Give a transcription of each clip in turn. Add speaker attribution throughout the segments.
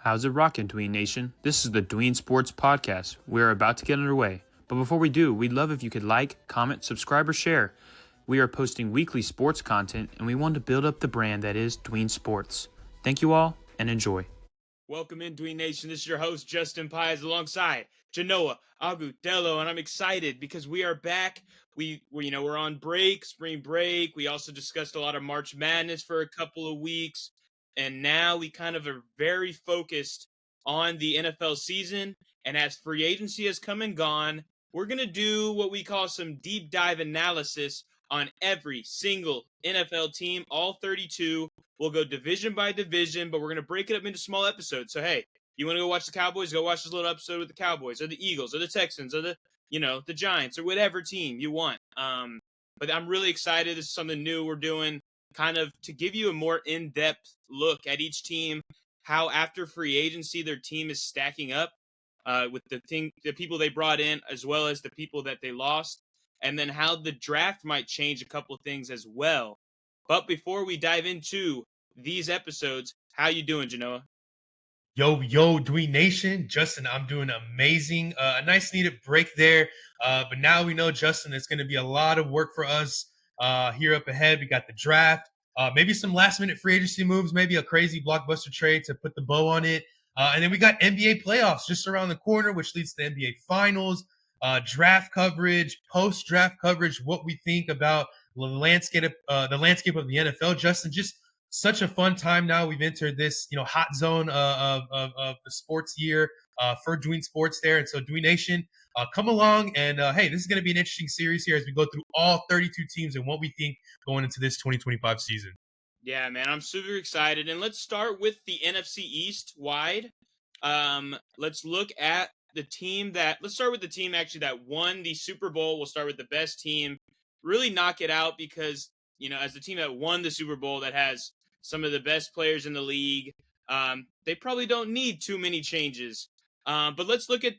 Speaker 1: How's it rockin', Dween Nation? This is the Dween Sports Podcast. We're about to get underway. But before we do, we'd love if you could like, comment, subscribe, or share. We are posting weekly sports content, and we want to build up the brand that is Dween Sports. Thank you all, and enjoy.
Speaker 2: Welcome in, Dween Nation. This is your host, Justin Pies, alongside Genoa Agudelo, and I'm excited because we are back. We're on break, spring break. We also discussed a lot of March Madness for a couple of weeks, and now we kind of are very focused on the NFL season. And as free agency has come and gone, we're going to do what we call some deep dive analysis on every single NFL team, all 32. We'll go division by division, but we're going to break it up into small episodes. So, hey, you want to go watch the Cowboys? Go watch this little episode with the Cowboys or the Eagles or the Texans or the Giants or whatever team you want. But I'm really excited. This is something new we're doing, kind of to give you a more in-depth look at each team, how after free agency their team is stacking up with the people they brought in as well as the people that they lost, and then how the draft might change a couple of things as well. But before we dive into these episodes, how you doing, Genoa?
Speaker 3: Yo, Dween Nation. Justin, I'm doing amazing. A nice needed break there. But now we know, Justin, it's going to be a lot of work for us here up ahead. We got the draft, maybe some last minute free agency moves, maybe a crazy blockbuster trade to put the bow on it. And then we got NBA playoffs just around the corner, which leads to the NBA finals, draft coverage, post draft coverage, what we think about the landscape of the NFL. Justin, just such a fun time now. We've entered this, hot zone of the sports year for Dween Sports there. And so Dween Nation, come along. And hey, this is going to be an interesting series here as we go through all 32 teams and what we think going into this 2025 season.
Speaker 2: Yeah, man, I'm super excited. And let's start with the NFC East wide. Let's look at let's start with the team actually that won the Super Bowl. We'll start with the best team. Really knock it out because, as the team that won the Super Bowl that has some of the best players in the league, they probably don't need too many changes. But let's look at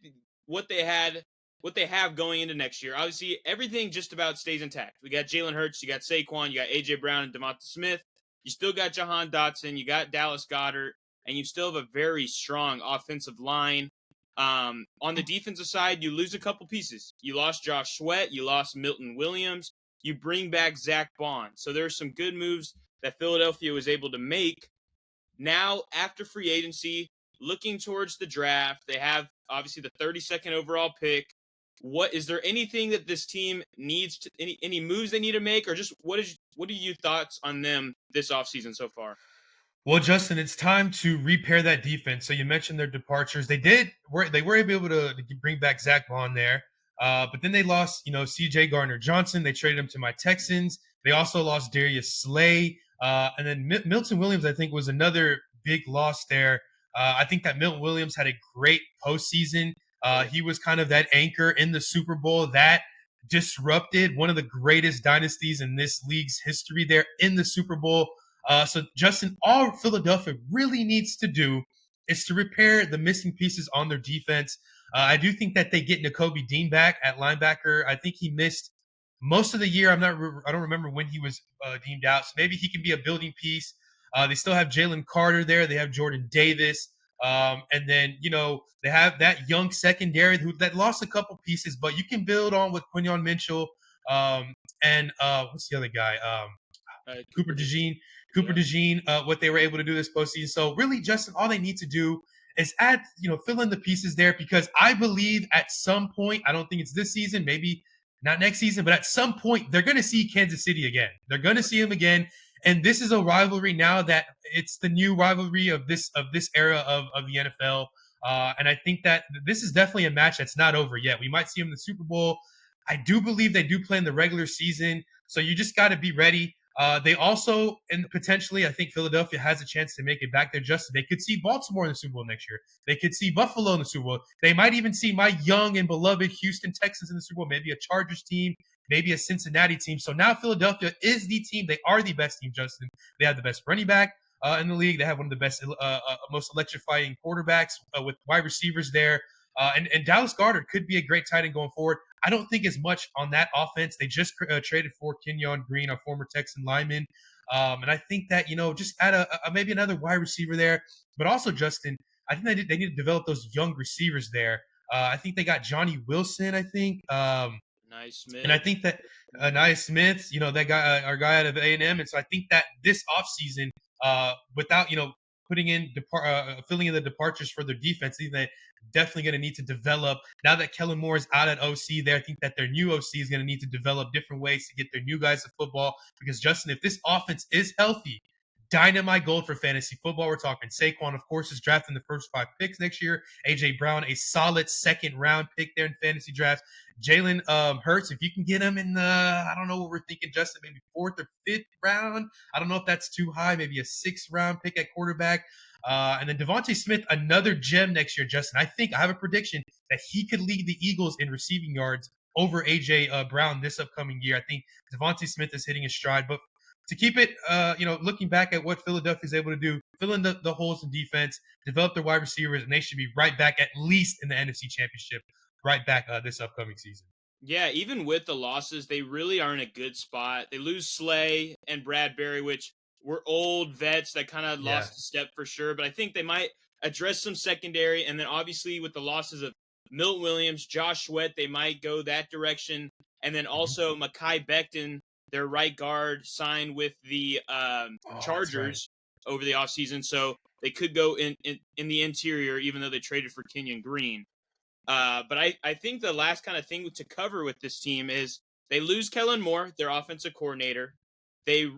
Speaker 2: what they have going into next year. Obviously, everything just about stays intact. We got Jalen Hurts, you got Saquon, you got A.J. Brown and DeMonta Smith. You still got Jahan Dotson, you got Dallas Goedert, and you still have a very strong offensive line. On the defensive side, you lose a couple pieces. You lost Josh Sweat, you lost Milton Williams, you bring back Zach Bond. So there's some good moves that Philadelphia was able to make. Now, after free agency, looking towards the draft, they have obviously the 32nd overall pick. What is there anything that this team needs to any moves they need to make, or just what are your thoughts on them this offseason so far?
Speaker 3: Well, Justin, it's time to repair that defense. So you mentioned their departures. They were able to bring back Zach Bond there. But then they lost, C.J. Gardner-Johnson. They traded him to my Texans. They also lost Darius Slay. And then Milton Williams, I think, was another big loss there. I think that Milton Williams had a great postseason. He was kind of that anchor in the Super Bowl that disrupted one of the greatest dynasties in this league's history there in the Super Bowl. So, Justin, all Philadelphia really needs to do is to repair the missing pieces on their defense. I do think that they get Nakobe Dean back at linebacker. I think he missed most of the year. I don't remember when he was deemed out. So maybe he can be a building piece. They still have Jalen Carter there. They have Jordan Davis. And then, they have that young secondary that lost a couple pieces, but you can build on with Quinyon Mitchell. And what's the other guy? Cooper DeJean, what they were able to do this postseason. So really, Justin, all they need to do is fill in the pieces there, because I believe at some point, I don't think it's this season, maybe not next season, but at some point they're going to see Kansas City again. They're going to see them again. And this is a rivalry now that it's the new rivalry of this era of the NFL. And I think that this is definitely a match that's not over yet. We might see them in the Super Bowl. I do believe they do play in the regular season. So you just got to be ready. They also, and potentially, I think Philadelphia has a chance to make it back there. Justin, they could see Baltimore in the Super Bowl next year. They could see Buffalo in the Super Bowl. They might even see my young and beloved Houston Texans in the Super Bowl, maybe a Chargers team, maybe a Cincinnati team. So now Philadelphia is the team. They are the best team, Justin. They have the best running back in the league. They have one of the best, most electrifying quarterbacks with wide receivers there. And Dallas Goedert could be a great tight end going forward. I don't think as much on that offense. They just traded for Kenyon Green, a former Texan lineman. And I think that, just add maybe another wide receiver there. But also, Justin, I think they need to develop those young receivers there. I think they got Johnny Wilson, I think.
Speaker 2: Nice
Speaker 3: And I
Speaker 2: Smith.
Speaker 3: think that Nia Smith, that guy, our guy out of A&M. And so I think that this offseason, without, putting in, filling in the departures for their defense, they're definitely going to need to develop. Now that Kellen Moore is out at OC there, I think that their new OC is going to need to develop different ways to get their new guys to football. Because, Justin, if this offense is healthy, dynamite gold for fantasy football. We're talking Saquon, of course, is drafting the first 5 picks next year. A.J. Brown, a solid second-round pick there in fantasy drafts. Jalen Hurts, if you can get him in the, I don't know what we're thinking, Justin, maybe 4th or 5th round. I don't know if that's too high, maybe a 6th-round pick at quarterback. And then Devontae Smith, another gem next year, Justin. I have a prediction that he could lead the Eagles in receiving yards over A.J. Brown this upcoming year. I think Devontae Smith is hitting his stride. But to keep it, looking back at what Philadelphia is able to do, fill in the holes in defense, develop their wide receivers, and they should be right back at least in the NFC Championship, right back this upcoming season.
Speaker 2: Yeah, even with the losses, they really are in a good spot. They lose Slay and Bradbury, which were old vets that kind of lost a step for sure. But I think they might address some secondary. And then obviously with the losses of Milton Williams, Josh Sweat, they might go that direction. And then also Mekhi Becton, their right guard, signed with the Chargers over the offseason. So they could go in the interior, even though they traded for Kenyon Green. But I think the last kind of thing to cover with this team is they lose Kellen Moore, their offensive coordinator. They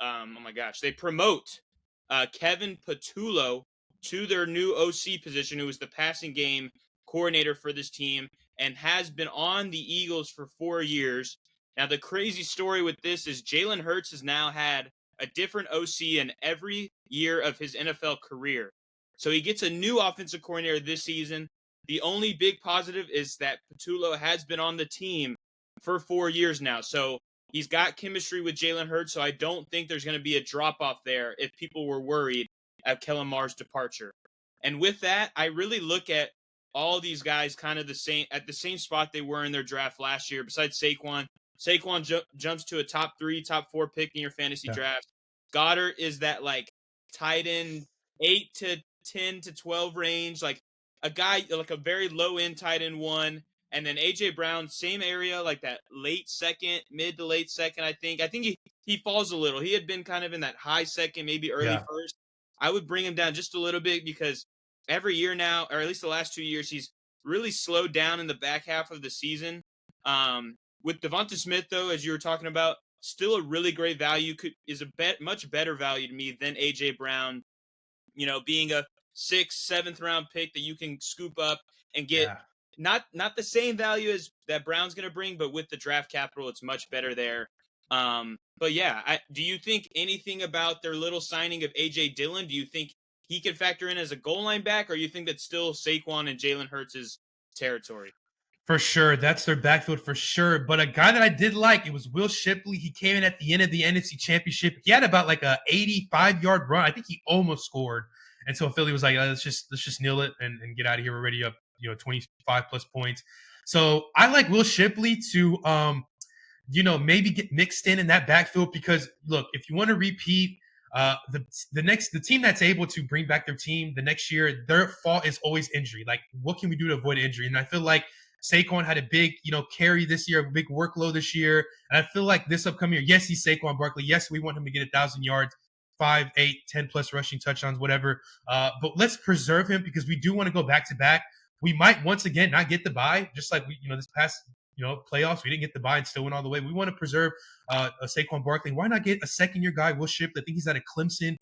Speaker 2: oh my gosh, they promote Kevin Patullo to their new OC position, who is the passing game coordinator for this team and has been on the Eagles for 4 years. Now, the crazy story with this is Jalen Hurts has now had a different OC in every year of his NFL career. So he gets a new offensive coordinator this season. The only big positive is that Patullo has been on the team for 4 years now. So he's got chemistry with Jalen Hurts. So I don't think there's going to be a drop-off there if people were worried at Kellen Moore's departure. And with that, I really look at all these guys kind of the same spot they were in their draft last year. Besides Saquon, jumps to a top 3, top 4 pick in your fantasy draft. Goddard is that like tight end 8 to 10 to 12 range, like a guy like a very low end tight end 1. And then A.J. Brown, same area, like that late second, mid to late second. I think he falls a little. He had been kind of in that high second, maybe early first. I would bring him down just a little bit because every year now, or at least the last 2 years, he's really slowed down in the back half of the season. With Devonta Smith, though, as you were talking about, still a really great value. Is much better value to me than A.J. Brown. Being a 6th, 7th round pick that you can scoop up and get not the same value as that Brown's going to bring, but with the draft capital, it's much better there. But yeah, do you think anything about their little signing of A.J. Dillon? Do you think he could factor in as a goal line back, or you think that's still Saquon and Jalen Hurts' territory?
Speaker 3: For sure. That's their backfield for sure. But a guy that I did like, it was Will Shipley. He came in at the end of the NFC Championship. He had about like a 85-yard run. I think he almost scored. And so Philly was like, let's just kneel it and get out of here. We're already up, 25 plus points. So I like Will Shipley to maybe get mixed in that backfield because look, if you want to repeat the team that's able to bring back their team the next year, their fault is always injury. Like, what can we do to avoid injury? And I feel like Saquon had a big, carry this year, a big workload this year. And I feel like this upcoming year, yes, he's Saquon Barkley. Yes, we want him to get 1,000 yards, 5, 8, 10 plus rushing touchdowns, whatever. But let's preserve him because we do want to go back to back. We might once again not get the bye, just like we, this past, playoffs, we didn't get the bye and still went all the way. We want to preserve a Saquon Barkley. Why not get a second-year guy, Will Shipley? I think he's at a Clemson,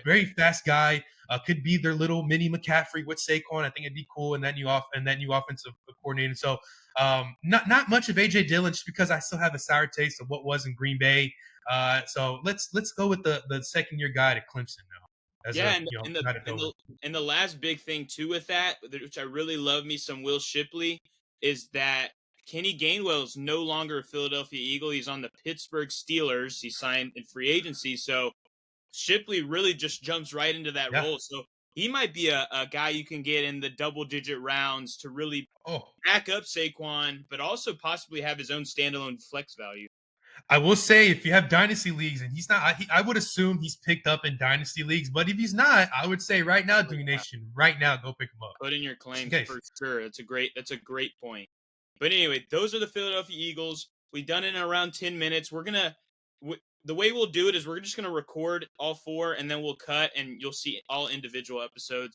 Speaker 3: very fast guy. Could be their little mini McCaffrey with Saquon. I think it'd be cool in that new offensive coordinator. So not much of A.J. Dillon just because I still have a sour taste of what was in Green Bay. So let's go with the second-year guy to Clemson now.
Speaker 2: And the last big thing too with that, which I really love me some Will Shipley, is that Kenny Gainwell is no longer a Philadelphia Eagle. He's on the Pittsburgh Steelers. He signed in free agency. So Shipley really just jumps right into that role. So he might be a guy you can get in the double-digit rounds to really back up Saquon, but also possibly have his own standalone flex value.
Speaker 3: I will say, if you have dynasty leagues and he's not, I would assume he's picked up in dynasty leagues. But if he's not, I would say right now, Dween Nation, right now, go pick him up.
Speaker 2: Put in your
Speaker 3: Just in
Speaker 2: claims
Speaker 3: case.
Speaker 2: for sure. That's a great point. But anyway, those are the Philadelphia Eagles. We've done it in around 10 minutes. The way we'll do it is we're just gonna record all four and then we'll cut and you'll see all individual episodes.